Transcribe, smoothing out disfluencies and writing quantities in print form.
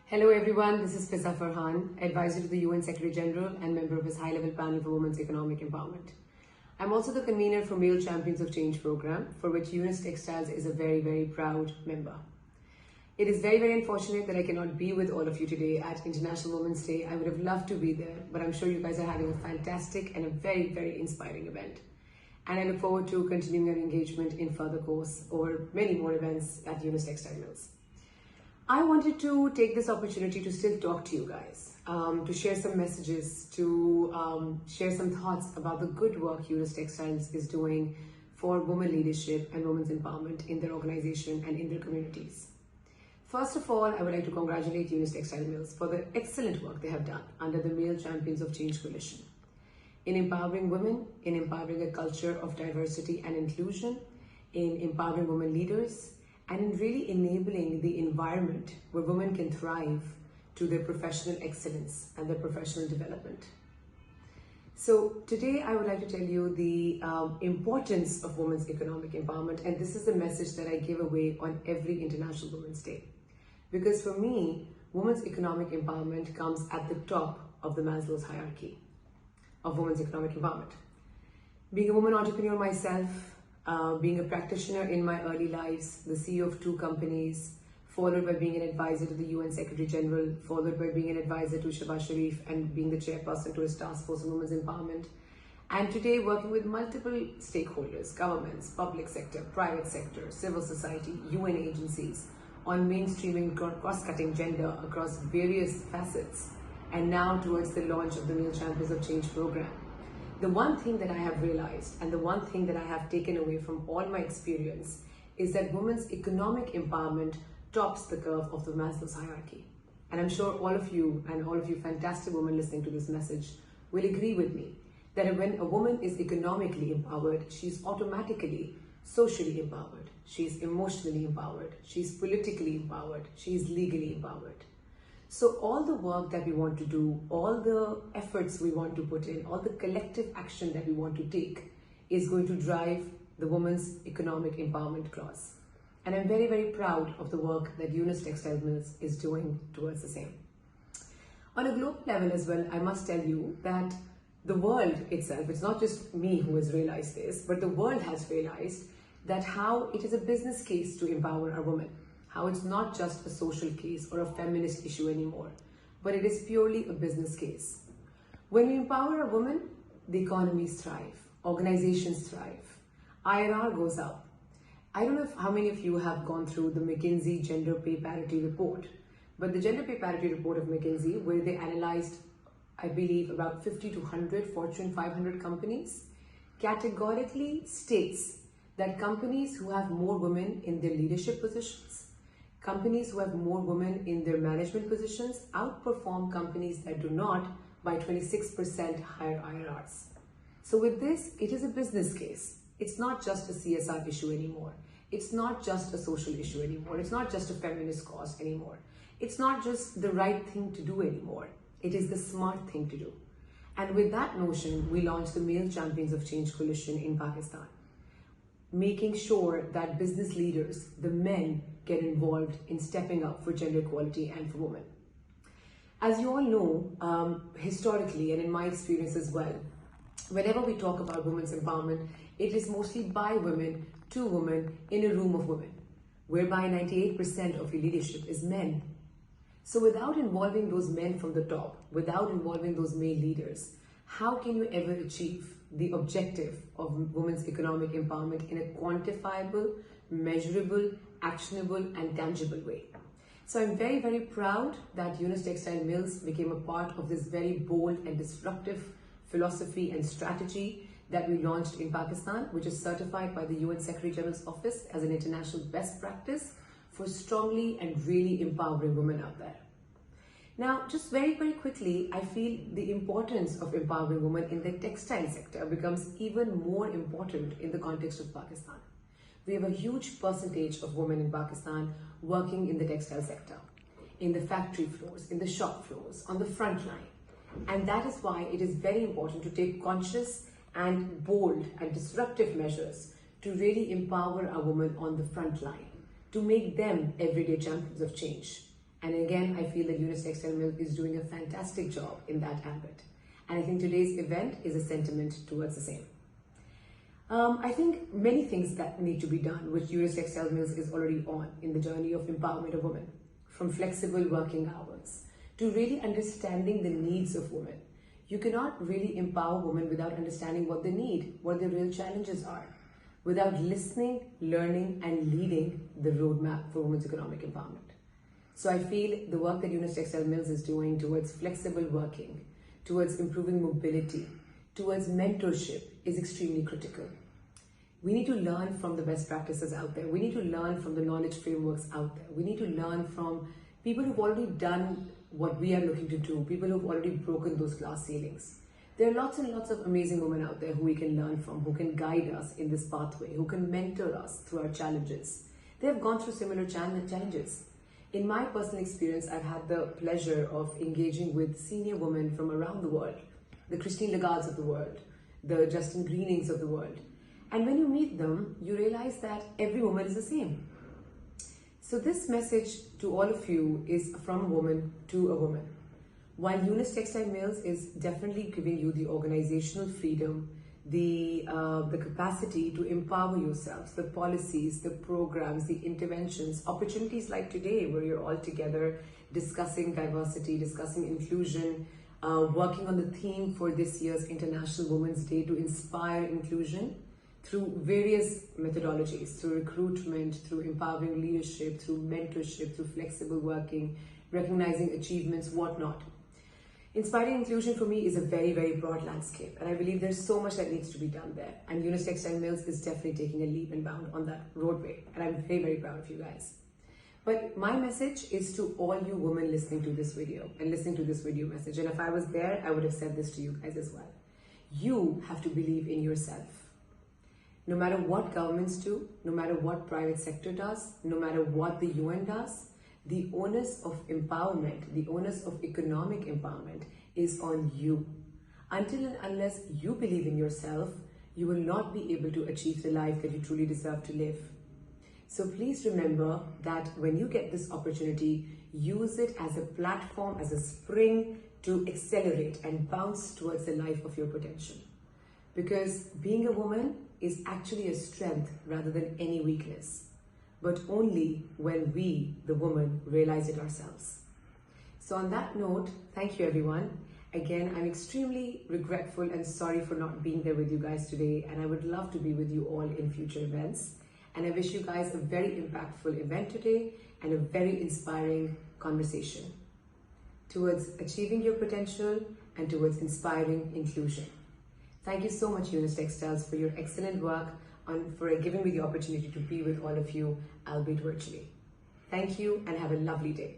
Hello everyone, this is Fiza Farhan, advisor to the UN Secretary General and member of his high-level panel for women's economic empowerment. I'm also the convener for Male Champions of Change program, for which Yunus Textiles is a very proud member. It is very unfortunate that I cannot be with all of you today at International Women's Day. I would have loved to be there, but I'm sure you guys are having a fantastic and a very inspiring event. And I look forward to continuing our engagement in further course or many more events at Yunus Textile Mills. I wanted to take this opportunity to still talk to you guys, to share some messages, to share some thoughts about the good work Yunus Textiles is doing for women leadership and women's empowerment in their organization and in their communities. First of all, I would like to congratulate Yunus Textile Mills for the excellent work they have done under the Male Champions of Change Coalition in empowering women, in empowering a culture of diversity and inclusion, in empowering women leaders, and in really enabling the environment where women can thrive to their professional excellence and their professional development. So today I would like to tell you the importance of women's economic empowerment, and this is the message that I give away on every International Women's Day. Because for me, women's economic empowerment comes at the top of the Maslow's hierarchy of women's economic empowerment. Being a woman entrepreneur myself, being a practitioner in my early lives, the CEO of 2 companies, followed by being an advisor to the UN Secretary General, followed by being an advisor to Shahbaz Sharif and being the chairperson to his task force on women's empowerment. And today working with multiple stakeholders, governments, public sector, private sector, civil society, UN agencies on mainstreaming cross-cutting gender across various facets, and now towards the launch of the Male Champions of Change program. The one thing that I have realized and the one thing that I have taken away from all my experience is that women's economic empowerment tops the curve of the Maslow's hierarchy. And I'm sure all of you and all of you fantastic women listening to this message will agree with me that when a woman is economically empowered, she's automatically socially empowered, she's emotionally empowered, she's politically empowered, she's legally empowered. So all the work that we want to do, all the efforts we want to put in, all the collective action that we want to take is going to drive the women's economic empowerment clause. And I'm very proud of the work that Yunus Textile Mills is doing towards the same. On a global level as well, I must tell you that the world itself, it's not just me who has realized this, but the world has realized that how it is a business case to empower a woman. How it's not just a social case or a feminist issue anymore, but it is purely a business case. When we empower a woman, the economies thrive, organizations thrive, IRR goes up. I don't know how many of you have gone through the McKinsey Gender Pay Parity Report, but the Gender Pay Parity Report of McKinsey, where they analyzed, I believe, about 50 to 100 Fortune 500 companies, categorically states that companies who have more women in their leadership positions, companies who have more women in their management positions outperform companies that do not by 26% higher IRRs. So with this, it is a business case. It's not just a CSR issue anymore. It's not just a social issue anymore. It's not just a feminist cause anymore. It's not just the right thing to do anymore. It is the smart thing to do. And with that notion, we launched the Male Champions of Change Coalition in Pakistan, making sure that business leaders, the men, get involved in stepping up for gender equality and for women. As you all know, historically and in my experience as well, whenever we talk about women's empowerment, it is mostly by women, to women, in a room of women, whereby 98% of your leadership is men. So without involving those men from the top, without involving those male leaders, how can you ever achieve the objective of women's economic empowerment in a quantifiable, measurable, actionable and tangible way? So I'm very proud that Yunus Textile Mills became a part of this very bold and disruptive philosophy and strategy that we launched in Pakistan, which is certified by the UN Secretary General's Office as an international best practice for strongly and really empowering women out there. Now, just very quickly, I feel the importance of empowering women in the textile sector becomes even more important in the context of Pakistan. We have a huge percentage of women in Pakistan working in the textile sector, in the factory floors, in the shop floors, on the front line. And that is why it is very important to take conscious and bold and disruptive measures to really empower our women on the front line, to make them everyday champions of change. And again, I feel that Yunus Textile Mills is doing a fantastic job in that ambit. And I think today's event is a sentiment towards the same. I think many things that need to be done, which Yunus Textile Mills is already on in the journey of empowerment of women, from flexible working hours to really understanding the needs of women. You cannot really empower women without understanding what they need, what their real challenges are, without listening, learning, and leading the roadmap for women's economic empowerment. So I feel the work that Yunus Textile Mills is doing towards flexible working, towards improving mobility, towards mentorship is extremely critical. We need to learn from the best practices out there. We need to learn from the knowledge frameworks out there. We need to learn from people who've already done what we are looking to do, people who've already broken those glass ceilings. There are lots and lots of amazing women out there who we can learn from, who can guide us in this pathway, who can mentor us through our challenges. They have gone through similar challenges. In my personal experience, I've had the pleasure of engaging with senior women from around the world, the Christine Lagardes of the world, the Justin Greenings of the world. And when you meet them, you realize that every woman is the same. So this message to all of you is from a woman to a woman. While Yunus Textile Mills is definitely giving you the organizational freedom, the capacity to empower yourselves, the policies, the programs, the interventions, opportunities like today where you're all together discussing diversity, discussing inclusion, working on the theme for this year's International Women's Day to inspire inclusion through various methodologies, through recruitment, through empowering leadership, through mentorship, through flexible working, recognizing achievements, whatnot. Inspiring inclusion for me is a very, very broad landscape, and I believe there's so much that needs to be done there. And Yunus Textile Mills is definitely taking a leap and bound on that roadway, and I'm very, very proud of you guys. But my message is to all you women listening to this video and listening to this video message, and if I was there, I would have said this to you guys as well. You have to believe in yourself. No matter what governments do, no matter what private sector does, no matter what the UN does, the onus of empowerment, the onus of economic empowerment is on you. Until and unless you believe in yourself, you will not be able to achieve the life that you truly deserve to live. So please remember that when you get this opportunity, use it as a platform, as a spring to accelerate and bounce towards the life of your potential. Because being a woman is actually a strength rather than any weakness, but only when we, the woman, realize it ourselves. So on that note, thank you everyone. Again, I'm extremely regretful and sorry for not being there with you guys today, and I would love to be with you all in future events. And I wish you guys a very impactful event today and a very inspiring conversation towards achieving your potential and towards inspiring inclusion. Thank you so much, Yunus Textiles, for your excellent work and for giving me the opportunity to be with all of you, albeit virtually. Thank you and have a lovely day.